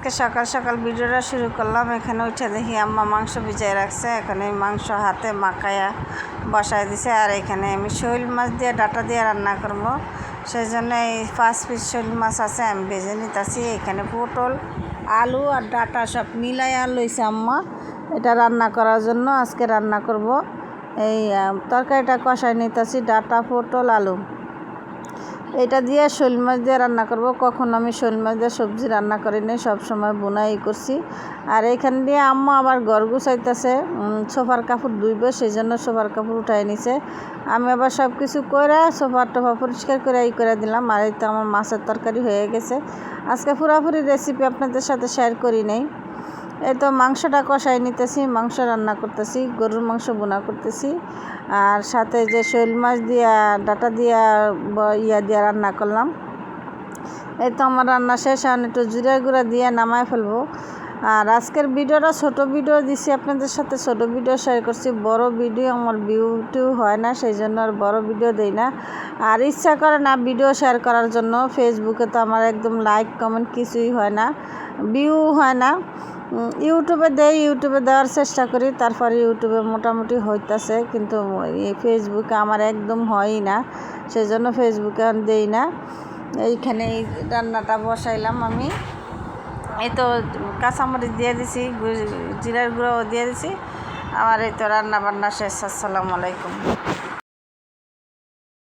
আজকে সকাল সকাল ভিডিওটা শুরু করলাম। এখানে উঠে দেখি আম্মা মাংস ভিজায় রাখছে। এখানে মাংস হাতে মাখায়া বসায় দিছে। আর এখানে আমি শৈল মাছ দিয়ে ডাটা দিয়ে রান্না করব, সেই জন্য এই 5 পিস শৈল মাছ আছে, আমি ভেজে নিতেছি। এখানে পটল, আলু আর ডাটা সব মিলাইয়া লইছে আম্মা এটা রান্না করার জন্য। আজকে রান্না করব এই তরকারিটা কষাই নিতেছি, ডাটা, পটল, আলু এটা দিয়ে শোল মাছ দিয়ে রান্না করব। কখন আমি শোল মাছ দিয়ে সবজি রান্না করি নাই, সবসময় বোনাই করছি। আর এখান দিয়ে আম্মা আবার ঘর গুছাইতেছে, সোফার কাপড় ধুইব, সেই জন্য সোফার কাপড় উঠাই নিছে। আমি আবার সব কিছু করে সোফার টোফা পরিষ্কার করে করে দিলাম। আর এই তো আমার মাছের তরকারি হয়ে গেছে। আজকে পুরাপুরি রেসিপি আপনাদের সাথে শেয়ার করি নাই। এই তো মাংসটা কষাই নিতেছি, মাংস রান্না করতেছি, গরুর মাংস বোনা করতেছি। আর সাথে যে শৈল মাছ দিয়া ডাটা দিয়া দিয়া রান্না করলাম। এই তো আমার রান্না শেষ, এখন একটু জিরার গুঁড়া দিয়ে নামায় ফেলবো। আর আজকের ভিডিওটা ছোট ভিডিও দিছি, আপনাদের সাথে ছোট ভিডিও শেয়ার করছি। বড় ভিডিও আমার ভিউ হয় না, সেই জন্য আর বড় ভিডিও দেই না। আর ইচ্ছা করে না ভিডিও শেয়ার করার জন্য। ফেসবুকে তো আমার একদম লাইক কমেন্ট কিছুই হয় না, ভিউ হয় না। ইউটিউবে ইউটিউবে দেওয়ার চেষ্টা করি, তারপরে ইউটিউবে মোটামুটি হইতেছে, কিন্তু ফেসবুকে আমার একদম হয়ই না, সেই জন্য ফেসবুকে দেই না। এইখানে এই রান্নাটা বসাইলাম আমি। এই তো কাঁচামরিচ দিয়ে দিছি, জিরার গুঁড়োও দিয়ে দিছি। আমার এই তো রান্না বান্না শেষ। আসসালামু আলাইকুম।